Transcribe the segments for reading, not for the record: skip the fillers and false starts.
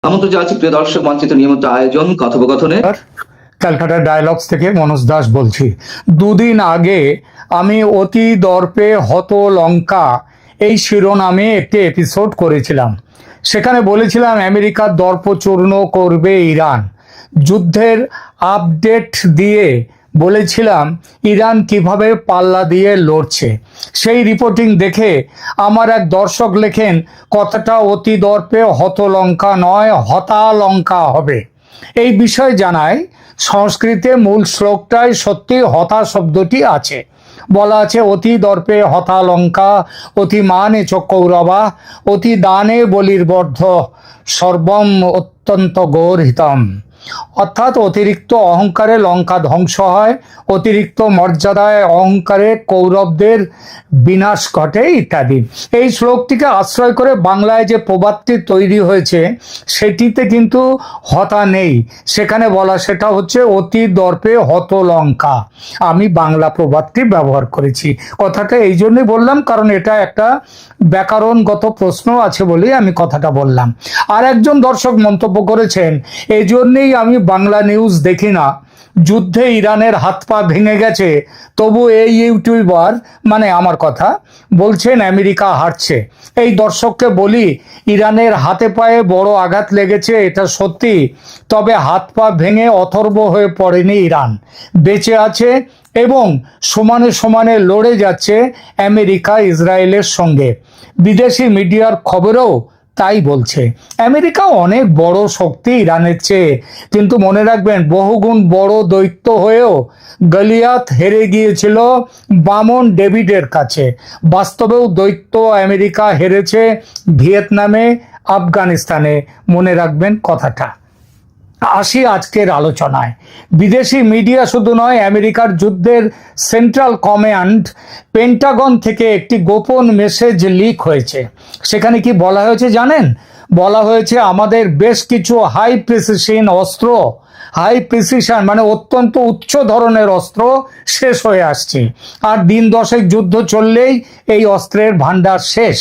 আমন্ত্রণ জানাচ্ছি প্রিয় দর্শক মানচিত্র নিয়মিত আয়োজন কথোপকথনে। ক্যালকাটা ডায়ালগস থেকে মনোজ দাস বলছি। দুদিন আগে আমি অতি দর্পে হত লঙ্কা এই শিরোনামে একটি এপিসোড করেছিলাম। সেখানে বলেছিলাম আমেরিকার দর্প চূর্ণ করবে ইরান। যুদ্ধের আপডেট দিয়ে বলেছিলাম ইরান কিভাবে পাল্লা দিয়ে লড়ছে। সেই রিপোর্টিং দেখে আমার এক দর্শক লেখেন, কথাটা অতি দর্পে হতলঙ্কা নয়, হতালঙ্কা হবে। এই বিষয়ে জানায় সংস্কৃতে মূল শ্লোকটায় সত্যি হতা শব্দটি আছে। বলা আছে অতি দর্পে হতালঙ্কা, অতি মানে চ কৌরবা, অতি দানে বলির্বর্ধ, সর্বম অত্যন্ত গর্হিতম। অর্থাৎ অতিরিক্ত অহংকারে লঙ্কা ধ্বংস হয়, অতিরিক্ত মর্যাদায় অহংকারে কৌরবদের বিনাশ ঘটে ইত্যাদি। এই শ্লোকটিকে আশ্রয় করে বাংলায় যে প্রবাদটি তৈরি হয়েছে সেটিতে কিন্তু হতা নেই। সেখানে বলা সেটা হচ্ছে অতি দর্পে হত লঙ্কা। আমি বাংলা প্রবাদটি ব্যবহার করেছি। কথাটা এই জন্যই বললাম কারণ এটা একটা ব্যাকরণগত প্রশ্ন আছে বলেই আমি কথাটা বললাম। আর একজন দর্শক মন্তব্য করেছেন, এই জন্যেই আমি বাংলা নিউজ দেখি না, যুদ্ধে ইরানের হাত পা ভেঙে গেছে, তবু এই ইউটিউবার মানে আমার কথা বলছেন আমেরিকা হারছে। এই দর্শককে বলি, ইরানের হাতে পায়ে বড় আঘাত লেগেছে এটা সত্যি, তবে হাত পা ভেঙে অথর্ব হয়ে পড়েনি ইরান, বেঁচে আছে এবং সমানে সমানে লড়ে যাচ্ছে আমেরিকা ইসরায়েলের সঙ্গে। বিদেশি মিডিয়ার খবরেও তাই বলছে। আমেরিকা অনেক বড় শক্তি ইরানের চেয়ে, কিন্তু মনে রাখবেন বহুগুণ বড় দৈত্য হয়েও গলিয়াত হেরে গিয়েছিল বামন ডেভিডের কাছে। বাস্তবেও দৈত্য আমেরিকা হেরেছে ভিয়েতনামে, আফগানিস্তানে। মনে রাখবেন কথাটা। আসি আজকের আলোচনায়। বিদেশি মিডিয়া শুধু নয়, আমেরিকার যুদ্ধের সেন্ট্রাল কমান্ড পেন্টাগন থেকে একটি গোপন মেসেজ লিক হয়েছে। সেখানে কি বলা হয়েছে জানেন? বলা হয়েছে আমাদের বেশ কিছু হাই প্রিসিশন অস্ত্র, হাই প্রিসিশন মানে অত্যন্ত উচ্চ ধরনের অস্ত্র শেষ হয়ে আসছে, আর দিন দশেক যুদ্ধ চললেই এই অস্ত্রের ভান্ডার শেষ।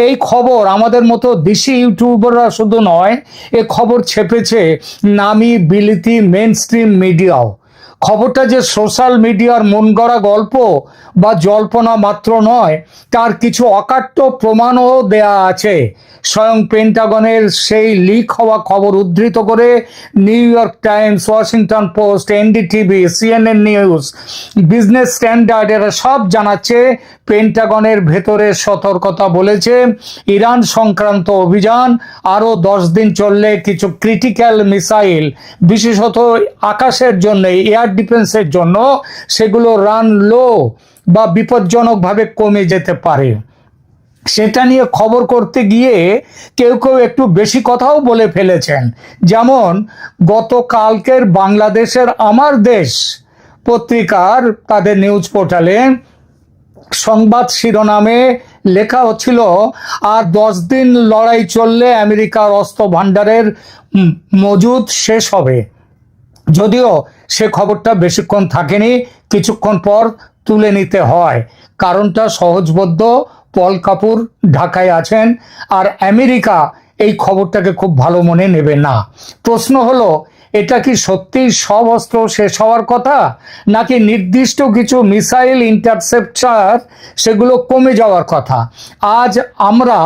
এই খবর আমাদের মতো দেশি ইউটিউবাররা শুধু নয়, এ খবর ছেপেছে নামি বিলিতি মেন স্ট্রিম মিডিয়াও। খবরটা যে সোশ্যাল মিডিয়ার মন গড়া গল্প বা জল্পনা মাত্র নয়, তার কিছু অকাট্য প্রমাণও দেয়া আছে। স্বয়ং পেন্টাগনের সেই লিক হওয়া খবর উদ্ধৃত করে new York Times, Washington post, NDTV, CNN news, business standard এরা সব জানাচ্ছে পেন্টাগনের ভেতরে সতর্কতা বলেছে ইরান সংক্রান্ত অভিযান আরও 10 দিন চললে কিছু ক্রিটিক্যাল মিসাইল, বিশেষত আকাশের জন্য, এয়ার ডিফেন্সের জন্য, সেগুলো রান লো বা বিপজ্জনকভাবে কমে যেতে পারে। সেটা নিয়ে খবর করতে গিয়ে কেউ কেউ একটু বেশি কথাও বলে ফেলেছেন। যেমন গতকালকের বাংলাদেশের আমার দেশ পত্রিকার তাদের নিউজ পোর্টালে সংবাদ শিরোনামে লেখা হচ্ছিল, আর 10 দিন লড়াই চললে আমেরিকার অস্ত্র ভাণ্ডারের মজুদ শেষ হবে। যদিও সে খবরটা বেশিক্ষণ থাকেনি, কিছুক্ষণ পর তুলে নিতে হয়। কারণটা সহজবোধ্য, পল কাপুর ঢাকায় আছেন আর আমেরিকা এই খবরটাকে খুব ভালো মনে নেবে না। প্রশ্ন হলো, এটা কি সত্যিই সব অস্ত্র শেষ হওয়ার কথা, নাকি নির্দিষ্ট কিছু মিসাইল ইন্টারসেপ্টার সেগুলো কমে যাওয়ার কথা? আজ আমরা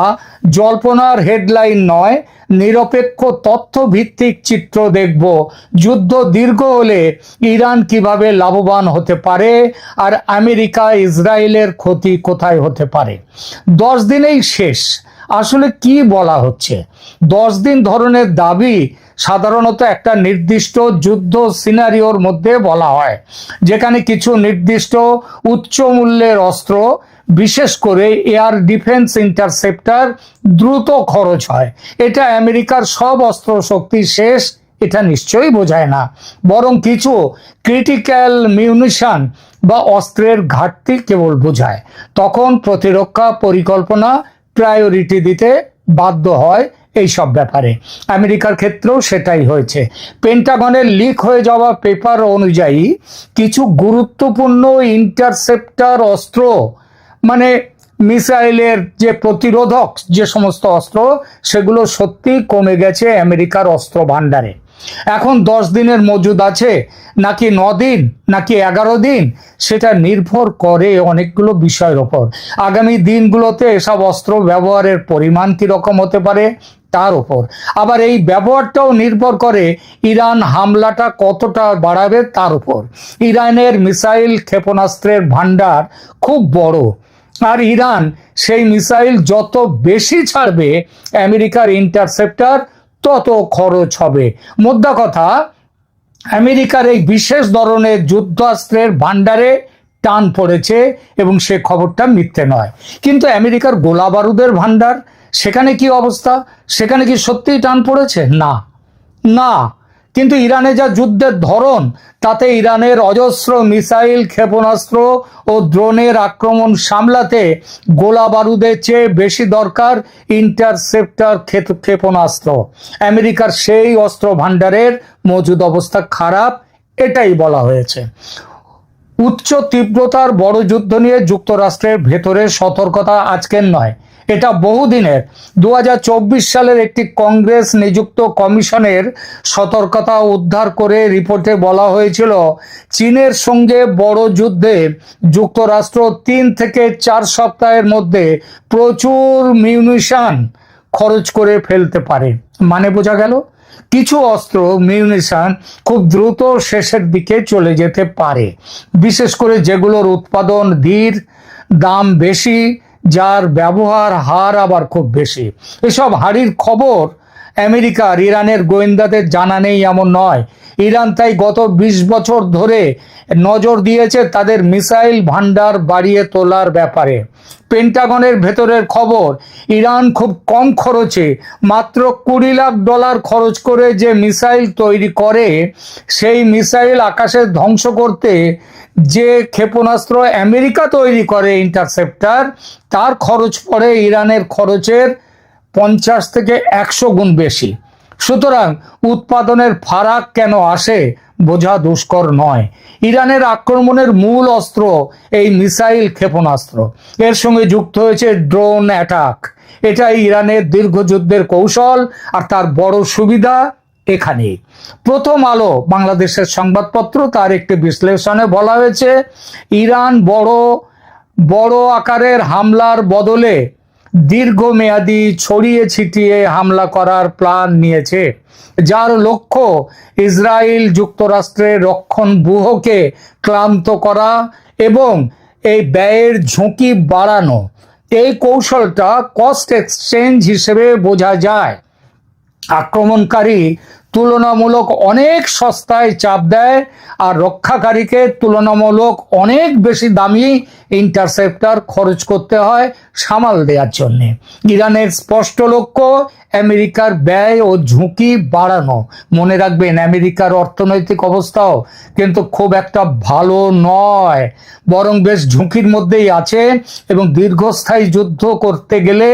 জল্পনার হেডলাইন নয়, নিরপেক্ষ তথ্য ভিত্তিক চিত্র দেখব। যুদ্ধ দীর্ঘ হলে ইরান কিভাবে লাভবান হতে পারে আর আমেরিকা ইসরায়েলের ক্ষতি কোথায় হতে পারে। 10 দিনেই শেষ, আসলে কি বলা হচ্ছে? 10 দিন ধরনের দাবি সাধারণত একটা নির্দিষ্ট যুদ্ধ সিনারিওর মধ্যে বলা হয়, যেখানে কিছু নির্দিষ্ট উচ্চ মূল্যের অস্ত্র, বিশেষ করে এয়ার ডিফেন্স ইন্টারসেপ্টার দ্রুত খরচ হয়। এটা আমেরিকার সব অস্ত্র শক্তি শেষ এটা নিশ্চয়ই বোঝায় না, বরং কিছু ক্রিটিক্যাল মিউনিশন বা অস্ত্রের ঘাটতি কেবল বোঝায়। তখন প্রতিরক্ষা পরিকল্পনা প্রায়োরিটি দিতে বাধ্য হয় এইসব ব্যাপারে। আমেরিকার ক্ষেত্রেও সেটাই হয়েছে। পেন্টাগনের লিক হয়ে যাওয়া পেপার অনুযায়ী কিছু গুরুত্বপূর্ণ ইন্টারসেপ্টার অস্ত্র মানে মিসাইলের যে প্রতিরোধক যে সমস্ত অস্ত্র, সেগুলো সত্যি কমে গেছে আমেরিকার অস্ত্র ভাণ্ডারে। এখন 10 দিনের মজুদ আছে নাকি 9 দিন নাকি 11 দিন, সেটা নির্ভর করে অনেকগুলো বিষয়ের ওপর। আগামী দিনগুলোতে এসব অস্ত্র ব্যবহারের পরিমাণ কীরকম হতে পারে তার উপর। আবার এই ব্যবহারটাও নির্ভর করে ইরান হামলাটা কতটা বাড়াবে তার উপর। ইরানের মিসাইল ক্ষেপণাস্ত্রের ভাণ্ডার খুব বড়, আর ইরান সেই মিসাইল যত বেশি ছাড়বে আমেরিকার ইন্টারসেপ্টর তত খরচ হবে। মোদ্দা কথা, আমেরিকার এই বিশেষ ধরনের যুদ্ধাস্ত্রের ভাণ্ডারে টান পড়েছে এবং সে খবরটা মিথ্যে নয়। কিন্তু আমেরিকার গোলা বারুদের ভাণ্ডার, সেখানে কি অবস্থা? সেখানে কি সত্যিই টান পড়েছে? না না। কিন্তু ইরানে যা যুদ্ধের ধরন, তাতে ইরানের অজস্র মিসাইল ক্ষেপণাস্ত্র ও ড্রোনের আক্রমণ সামলাতে গোলা বারুদের চেয়ে বেশি দরকার ইন্টারসেপ্টর ক্ষেপণাস্ত্র। আমেরিকার সেই অস্ত্র ভাণ্ডারের মজুদ অবস্থা খারাপ, এটাই বলা হয়েছে। উচ্চ তীব্রতার বড় যুদ্ধ নিয়ে যুক্তরাষ্ট্রের ভেতরে সতর্কতা আজকের নয়, এটা বহুদিনের। 2024 সালের একটি কংগ্রেস নিযুক্ত কমিশনের সতর্কতা উদ্ধার করে রিপোর্টে বলা হয়েছিল, চীনের সঙ্গে বড় যুদ্ধে যুক্তরাষ্ট্র 3 থেকে 4 সপ্তাহের মধ্যে প্রচুর মিউনিশন খরচ করে ফেলতে পারে। মানে বোঝা গেল, কিছু অস্ত্র মিউনিশন খুব দ্রুত শেষের দিকে চলে যেতে পারে, বিশেষ করে যেগুলোর উৎপাদন ধীর, দাম বেশি, যার ব্যবহার হার আবার খুব বেশি। এসব হারির খবর আমেরিকার ইরানের গোয়েন্দাদের জানা নেই এমন নয়। ইরান তাই গত 20 বছর ধরে নজর দিয়েছে তাদের মিসাইল ভান্ডার বাড়িয়ে তোলার ব্যাপারে। পেন্টাগনের ভেতরের খবর, ইরান খুব কম খরচে মাত্র $20 লাখ খরচ করে যে মিসাইল তৈরি করে, সেই মিসাইল আকাশে ধ্বংস করতে যে ক্ষেপণাস্ত্র আমেরিকা তৈরি করে ইন্টারসেপ্টর, তার খরচ পড়ে ইরানের খরচের 50 থেকে 100 গুণ বেশি। সুতরাং উৎপাদনের ফারাক কেন আসে বোঝা দুষ্কর নয়। ইরানের আক্রমণের মূল অস্ত্র এই মিসাইল ক্ষেপণাস্ত্র, এর সঙ্গে যুক্ত হয়েছে ড্রোন অ্যাটাক। এটাই ইরানের দীর্ঘযুদ্ধের কৌশল, আর তার বড় সুবিধা এখানেই। প্রথম আলো বাংলাদেশের সংবাদপত্র, তার একটি বিশ্লেষণে বলা হয়েছে, ইরান বড় আকারের হামলার বদলে দীর্ঘমেয়াদী ছড়িয়ে ছিটিয়ে হামলা করার প্ল্যান নিয়েছে, যার লক্ষ্য ইসরায়েল যুক্তরাষ্ট্রের রক্ষণ ব্যুহকে ক্লান্ত করা এবং এই ব্যয়ের ঝুঁকি বাড়ানো। এই কৌশলটা কস্ট এক্সচেঞ্জ হিসেবে বোঝা যায়। আক্রমণকারী তুলনামূলক অনেক সস্তায় চাপ দেয়, আর রক্ষাকারীকে তুলনামূলক অনেক বেশি দামি ইন্টারসেপ্টর খরচ করতে হয় সামাল দেওয়ার জন্য। ইরানের স্পষ্ট লক্ষ্য আমেরিকার ব্যয় ও ঝুঁকি বাড়ানো। মনে রাখবেন, আমেরিকার অর্থনৈতিক অবস্থাও কিন্তু খুব একটা ভালো নয়, বরং বেশ ঝুঁকির মধ্যেই আছে, এবং দীর্ঘস্থায়ী যুদ্ধ করতে গেলে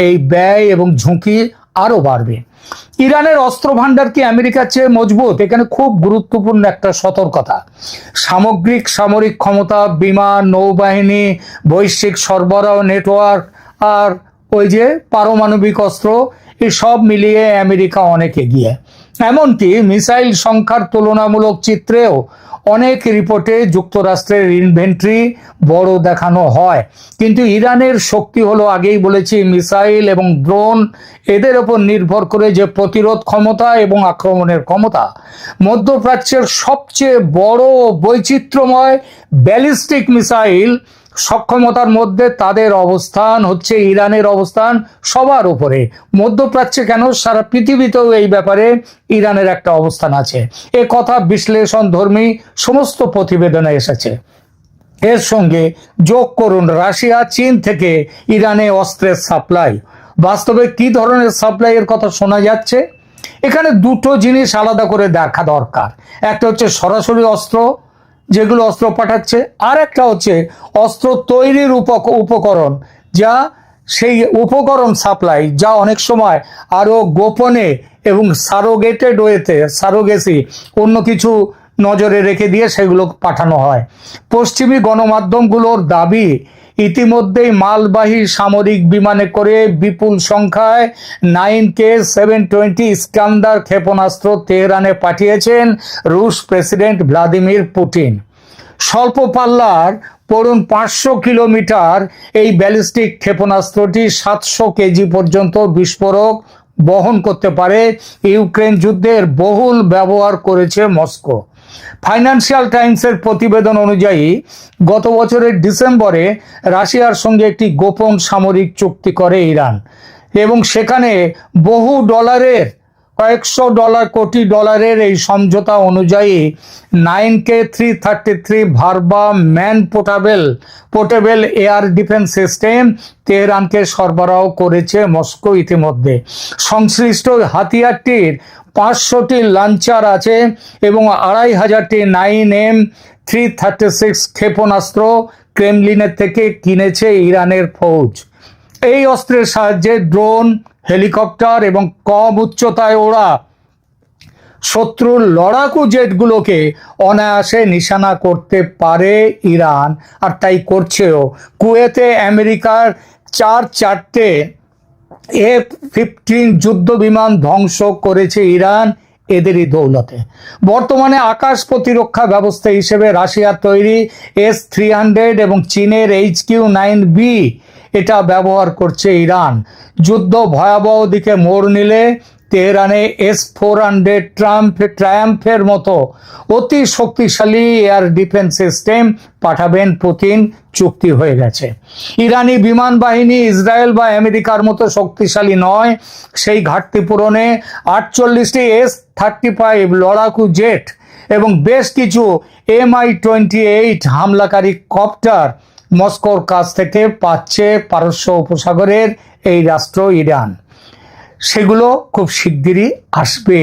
এই ব্যয় এবং ঝুঁকি আরো বাড়বে। ইরানের অস্ত্র ভান্ডার কি আমেরিকার চেয়ে মজবুত? এখানে খুব গুরুত্বপূর্ণ একটা সতর্কতা। সামগ্রিক সামরিক ক্ষমতা, বিমান, নৌবাহিনী, বৈশ্বিক সরবরাহ নেটওয়ার্ক, আর ওই যে পারমাণবিক অস্ত্র, এই সব মিলিয়ে আমেরিকা অনেক এগিয়ে। এমনকি মিসাইল সংখ্যার তুলনামূলক চিত্রেও অনেক রিপোর্টে যুক্তরাষ্ট্রের ইনভেন্টরি বড় দেখানো হয়। কিন্তু ইরানের শক্তি হলো, আগেই বলেছি, মিসাইল এবং ড্রোন। এদের ওপর নির্ভর করে যে প্রতিরোধ ক্ষমতা এবং আক্রমণের ক্ষমতা। মধ্যপ্রাচ্যের সবচেয়ে বড় বৈচিত্র্যময় ব্যালিস্টিক মিসাইল সক্ষমতার মধ্যে তাদের অবস্থান হচ্ছে, ইরানের অবস্থান সবার উপরে। মধ্যপ্রাচ্যে কেন, সারা পৃথিবীতেও এই ব্যাপারে ইরানের একটা অবস্থান আছে। এ কথা বিশ্লেষণ ধর্মী সমস্ত প্রতিবেদনে এসেছে। এর সঙ্গে যোগ করুন রাশিয়া, চীন থেকে ইরানে অস্ত্রের সাপ্লাই। বাস্তবে কি ধরনের সাপ্লাইয়ের কথা শোনা যাচ্ছে? এখানে দুটো জিনিস আলাদা করে দেখা দরকার। একটা হচ্ছে সরাসরি অস্ত্র, যেগুলো অস্ত্র পাঠাচ্ছে, আর একটা হচ্ছে অস্ত্র তৈরির উপকরণ, যা সেই উপকরণ সাপ্লাই, যা অনেক সময় আরো গোপনে এবং সারোগেটেড ওয়েতে, সারোগেসি, অন্য কিছু নজরে রেখে দিয়ে সেগুলো পাঠানো হয়। পশ্চিমী গণমাধ্যমগুলোর দাবি, ইতিমধ্যেই মালবাহী সামরিক বিমানে করে বিপুল সংখ্যায় 9K720 ইস্কান্দার ক্ষেপণাস্ত্র তেহরানে পাঠিয়েছেন রুশ প্রেসিডেন্ট ভ্লাদিমির পুতিন। স্বল্প পাল্লার পড়ুন 500 কিলোমিটার এই ব্যালিস্টিক ক্ষেপণাস্ত্রটি 700 কেজি পর্যন্ত বিস্ফোরক বহন করতে পারে। ইউক্রেন যুদ্ধের বহুল ব্যবহার করেছে মস্কো। ফাইন্যান্সিয়াল টাইমসের প্রতিবেদন অনুযায়ী গত বছরের ডিসেম্বরে রাশিয়ার সঙ্গে একটি গোপন সামরিক চুক্তি করে ইরান, এবং সেখানে কয়েকশো কোটি ডলারের এই সমঝোতা অনুযায়ী 9K333 Verba man portable air defence system তেহরানকে সরবরাহ করেছে মস্কো ইতিমধ্যে। সংশ্লিষ্ট হাতিয়ারটির 500টি লঞ্চার আছে এবং 2500টি 9M336 ক্ষেপণাস্ত্র ক্রেমলিনের থেকে কিনেছে ইরানের ফৌজ। এই অস্ত্রের সাহায্যে ড্রোন, হেলিকপ্টার এবং কম উচ্চতায় ওড়া শত্রুর লড়াকু জেটগুলোকে অনায়াসে নিশানা করতে পারে ইরান, আর তাই করছেও। কুয়েতে আমেরিকার চারটে F-15 যুদ্ধ বিমান ধ্বংস করেছে ইরান এদেরই দৌলতে। বর্তমানে আকাশ প্রতিরক্ষা ব্যবস্থা হিসেবে রাশিয়ার তৈরি S-300 এবং চীনের HQ-9B এটা ব্যবহার করছে ইরান। যুদ্ধ ভয়াবহ দিকে মোড় নিলে তেহরানে S-400 ট্রায়াম্ফের মতো অতি শক্তিশালী এয়ার ডিফেন্স সিস্টেম পাঠাবেন পুতিন, চুক্তি হয়ে গেছে। ইরানি বিমান বাহিনী ইসরায়েল বা আমেরিকার মতো শক্তিশালী নয়, সেই ঘাটতি পূরণে 48টি S-35 লড়াকু জেট এবং বেশ কিছু Mi-28 হামলাকারী কপ্টার মস্কোর কাছ থেকে পাচ্ছে পারস্য উপসাগরের এই রাষ্ট্র ইরান। সেগুলো খুব শিগগিরই আসবে।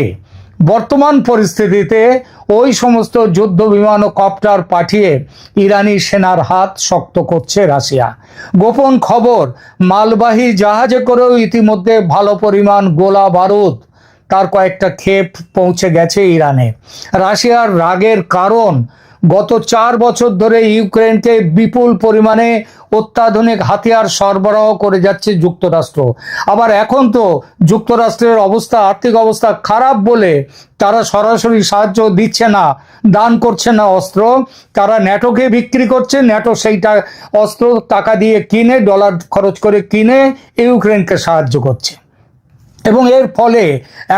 বর্তমান পরিস্থিতিতে ওই সমস্ত যুদ্ধ বিমান ও কপ্টার পাঠিয়ে ইরানি সেনার হাত শক্ত করছে রাশিয়া। গোপন খবর, মালবাহী জাহাজে করেও ইতিমধ্যে ভালো পরিমাণ গোলা বারুদ তার কয়েকটা ক্ষেপ পৌঁছে গেছে ইরানে। রাশিয়ার রাগের কারণ, গত 4 বছর ধরে ইউক্রেনকে বিপুল পরিমাণে অত্যাধুনিক হাতিয়ার সরবরাহ করে যাচ্ছে যুক্তরাষ্ট্র। আবার এখন তো যুক্তরাষ্ট্রের আর্থিক অবস্থা খারাপ বলে তারা সরাসরি সাহায্য দিচ্ছে না, দান করছে না অস্ত্র, তারা ন্যাটোকে বিক্রি করছে। ন্যাটো সেইটা অস্ত্র টাকা দিয়ে কিনে, ডলার খরচ করে কিনে ইউক্রেনকে সাহায্য করছে। এবং এর ফলে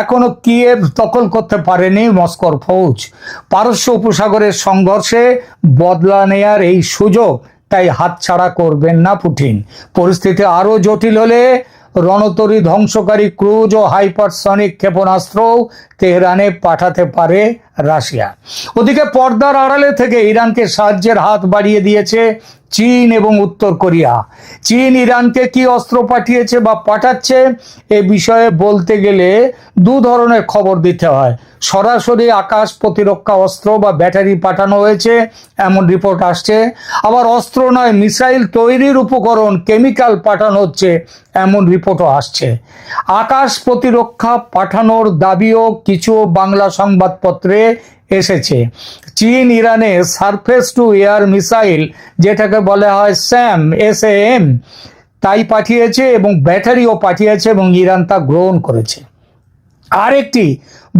এখনো কিয়েভ দখল করতে পারেনি মস্কোর ফৌজ। পারস্য উপসাগরের সংঘর্ষে বদলা নেয়ার এই সুযোগ তাই হাতছাড়া করবেন না পুতিন। পরিস্থিতি আরো জটিল হলে রণতরী ধ্বংসকারী ক্রুজ ও হাইপারসনিক ক্ষেপণাস্ত্রও তেহরানে পাঠাতে পারে রাশিয়া। ওদিকে পর্দার আড়ালে থেকে ইরানকে সাহায্যের হাত বাড়িয়ে দিয়েছে চীন এবং উত্তর কোরিয়া। চীন ইরানকে কি অস্ত্র পাঠিয়েছে বা পাঠাচ্ছে এ বিষয়ে বলতে গেলে 2 ধরনের খবর দিতে হয়। সরাসরি আকাশ প্রতিরক্ষা অস্ত্র বা ব্যাটারি পাঠানো হয়েছে এমন রিপোর্ট আসছে, আবার অস্ত্র নয় মিসাইল তৈরির উপকরণ, কেমিক্যাল পাঠানো হচ্ছে এমন রিপোর্টও আসছে। আকাশ প্রতিরক্ষা পাঠানোর দাবিও কিছু বাংলা সংবাদপত্রে এসেছে। চীন ইরানে সারফেস টু এয়ার মিসাইল, যেটাকে বলা হয় SAM, তাই পাঠিয়েছে এবং ব্যাটারিও পাঠিয়েছে এবং ইরান তা গ্রহণ করেছে। আরেকটি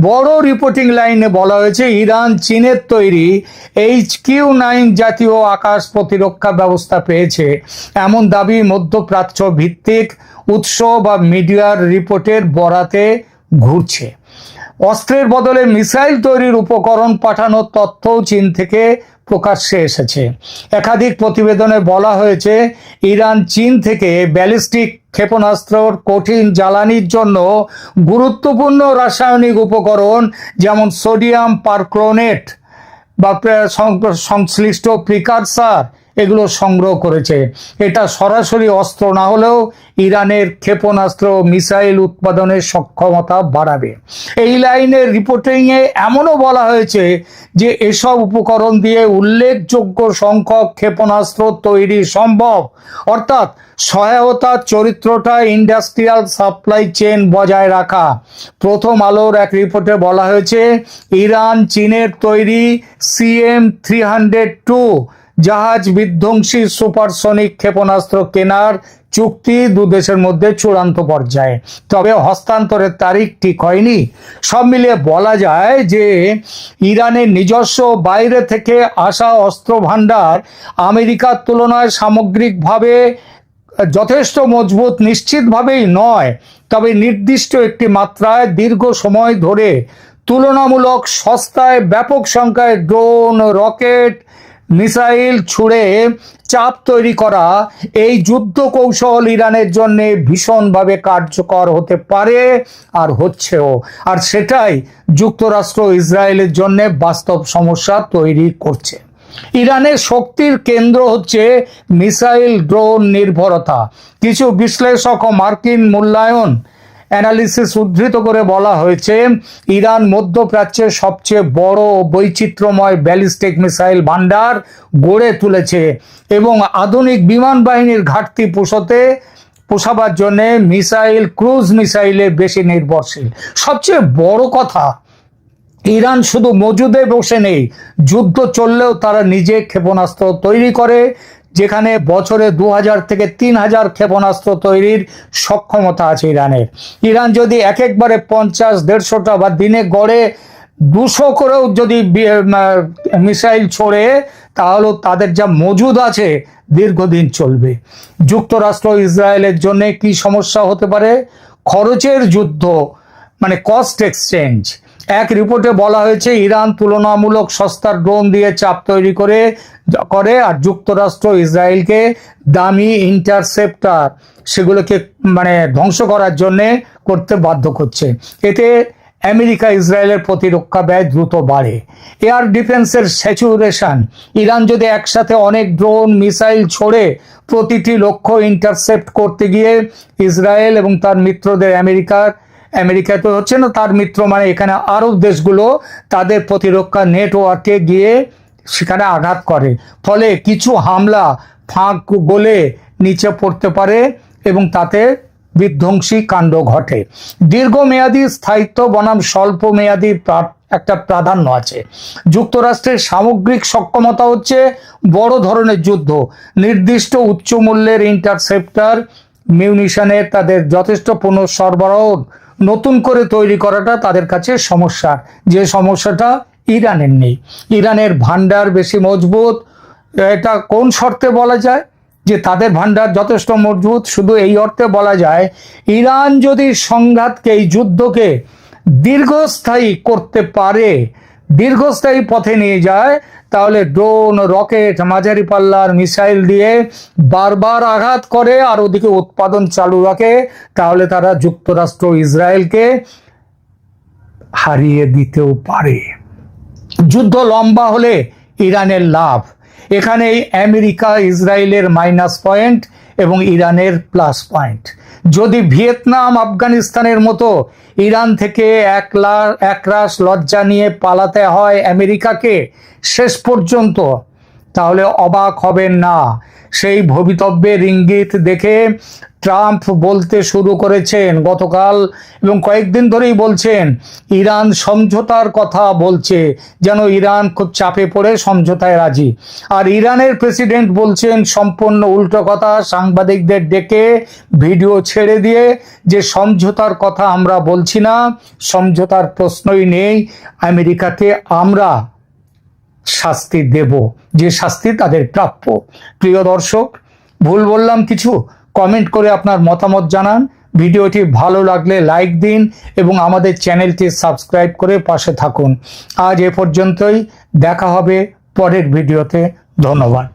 বড় রিপোর্টিং লাইনে বলা হয়েছে ইরান চীনের তৈরি HQ-9 জাতীয় আকাশ প্রতিরক্ষা ব্যবস্থা পেয়েছে, এমন দাবি মধ্যপ্রাচ্য ভিত্তিক উৎস বা মিডিয়ার রিপোর্টের বরাতে ঘুরছে। অস্ত্রের বদলে মিসাইল তৈরির উপকরণ পাঠানোর তথ্যও চীন থেকে প্রকাশ্যে এসেছে। একাধিক প্রতিবেদনে বলা হয়েছে ইরান চীন থেকে ব্যালিস্টিক ক্ষেপণাস্ত্রর কঠিন জ্বালানির জন্য গুরুত্বপূর্ণ রাসায়নিক উপকরণ যেমন সোডিয়াম পারক্লোনেট বা সংশ্লিষ্ট প্রিকারসার এগুলো সংগ্রহ করেছে। এটা সরাসরি অস্ত্র না হলেও ইরানের ক্ষেপণাস্ত্র মিসাইল উৎপাদনের সক্ষমতা বাড়াবে। এই লাইনের রিপোর্টিংয়ে এমনও বলা হয়েছে যে এসব উপকরণ দিয়ে উল্লেখযোগ্য সংখ্যক ক্ষেপণাস্ত্র তৈরি সম্ভব, অর্থাৎ সহায়তা চরিত্রটা ইন্ডাস্ট্রিয়াল সাপ্লাই চেন বজায় রাখা। প্রথম আলোর এক রিপোর্টে বলা হয়েছে ইরান চীনের তৈরি CM-302 জাহাজ বিধ্বংসী সুপারসনিক ক্ষেপণাস্ত্র কেনার চুক্তি দু দেশের মধ্যে চূড়ান্ত পর্যায়ে, তবে হস্তান্তরের তারিখ ঠিক হয়নি। সব মিলিয়ে বলা যায় যে ইরানের নিজস্ব বাইরে থেকে আসা অস্ত্র ভাণ্ডার আমেরিকার তুলনায় সামগ্রিকভাবে যথেষ্ট মজবুত নিশ্চিতভাবেই নয়, তবে নির্দিষ্ট একটি মাত্রায় দীর্ঘ সময় ধরে তুলনামূলক সস্তায় ব্যাপক সংখ্যায় ড্রোন, রকেট, মিসাইল ছুড়ে চাপ তৈরি করা এই যুদ্ধ কৌশল ইরানের জন্য ভীষণভাবে কার্যকর হতে পারে আর হচ্ছেও। আর সেটাই যুক্তরাষ্ট্র ইসরায়েলের জন্য বাস্তব সমস্যা তৈরি করছে। ইরানের শক্তির কেন্দ্র হচ্ছে মিসাইল ড্রোন নির্ভরতা। কিছু বিশ্লেষক ও মার্কিন মূল্যায়ন অ্যানালিসিস উদ্ধৃত করে বলা হয়েছে, ইরান মধ্যপ্রাচ্যের সবচেয়ে বড় বৈচিত্র্যময় ব্যালিস্টিক মিসাইল ভান্ডার গড়ে তুলেছে এবং আধুনিক বিমান বাহিনীর ঘাটতি পোষাবার জন্য ক্রুজ মিসাইলে বেশি নির্ভরশীল। সবচেয়ে বড় কথা, ইরান শুধু মজুদে বসে নেই, যুদ্ধ চললেও তারা নিজে ক্ষেপণাস্ত্র তৈরি করে, যেখানে বছরে 2000 থেকে 3000 ক্ষেপণাস্ত্র তৈরির সক্ষমতা আছে ইরানের। ইরান যদি একবারে 50-150টা বা দিনে গড়ে 200 করেও যদি মিসাইল ছোড়ে, তাহলে তাদের যা মজুদ আছে দীর্ঘদিন চলবে। যুক্তরাষ্ট্র ইসরায়েলের জন্য কি সমস্যা হতে পারে? খরচের যুদ্ধ, মানে কস্ট এক্সচেঞ্জ। এক রিপোর্টে বলা হয়েছে ইরান তুলনামূলক সস্তার ড্রোন দিয়ে চাপ তৈরি করে আর যুক্তরাষ্ট্র ইসরায়েলকে দামি ইন্টারসেপ্টর সেগুলোকে ধ্বংস করার জন্য করতে বাধ্য করছে। এতে আমেরিকা ইসরায়েলের প্রতিরক্ষা ব্যয় দ্রুত বাড়ে। এয়ার ডিফেন্সের স্যাচুরেশন, ইরান যদি একসাথে অনেক ড্রোন, মিসাইল ছোড়ে প্রতিটি লক্ষ্য ইন্টারসেপ্ট করতে গিয়ে ইসরায়েল এবং তার মিত্রদের আমেরিকা তো হচ্ছে না, তার মিত্র এখানে আরব দেশগুলো তাদের প্রতিরক্ষা নেটওয়ার্কে গিয়ে সেখানে আঘাত করে, ফলে কিছু হামলা ফাঁক গলে নিচে পড়তে পারে এবং তাতে বিধ্বংসী কাণ্ড ঘটে। দীর্ঘমেয়াদী স্থায়িত্ব বনাম স্বল্প মেয়াদী একটা প্রাধান্য আছে। যুক্তরাষ্ট্রের সামগ্রিক সক্ষমতা হচ্ছে বড় ধরনের যুদ্ধ, নির্দিষ্ট উচ্চ মূল্যের ইন্টারসেপ্টর মিউনিশনের তাদের যথেষ্ট পুনঃসরবরাহ নতুন করে তৈরি করাটা তাদের কাছে সমস্যা, যে সমস্যাটা ইরানের নেই। ইরানের ভান্ডার বেশি মজবুত। এটা কোন শর্তে বলা যায় যে তাদের ভান্ডার যথেষ্ট মজবুত? শুধু এই অর্থে বলা যায়, ইরান যদি সংঘাতকে, এই যুদ্ধকে দীর্ঘস্থায়ী করতে পারে, দীর্ঘস্থায়ী পথে নিয়ে যায়, তাহলে ড্রোন, রকেট, মাঝারি পাল্লার মিসাইল দিয়ে বারবার আঘাত করে আর ওদিকে উৎপাদন চালু রাখে, তাহলে তারা যুক্তরাষ্ট্র ইসরায়েলকে হারিয়ে দিতেও পারে। যুদ্ধ লম্বা হলে ইরানের লাভ। এখানে আমেরিকা ইসরায়েলের মাইনাস পয়েন্ট এবং ইরানের প্লাস পয়েন্ট। যদি ভিয়েতনাম, আফগানিস্তানের মতো ইরান থেকে একরাশ লজ্জা নিয়ে পালাতে হয় আমেরিকাকে শেষ পর্যন্ত, তাহলে অবাক হবেন না। সেই ভবিতব্যের ইঙ্গিত দেখে ট্রাম্প বলতে শুরু করেছেন গতকাল এবং কয়েকদিন ধরেই বলছেন, ইরান সমঝোতার কথা বলছে, যেন ইরান খুব চাপে পড়ে সমঝোতায় রাজি। আর ইরানের প্রেসিডেন্ট বলছেন সম্পূর্ণ উল্টো কথা, সাংবাদিকদের ডেকে ভিডিও ছেড়ে দিয়ে যে সমঝোতার কথা আমরা বলছি না, সমঝোতার প্রশ্নই নেই, আমেরিকাকে আমরা শাস্তি দেব, যে শাস্তি তাদের প্রাপ্য। প্রিয় দর্শক, ভুল বললাম কিছু? কমেন্ট করে আপনার মতামত জানান। ভিডিওটি ভালো লাগলে লাইক দিন এবং আমাদের চ্যানেলটি সাবস্ক্রাইব করে পাশে থাকুন। আজ এ পর্যন্তই, দেখা হবে পরের ভিডিওতে। ধন্যবাদ।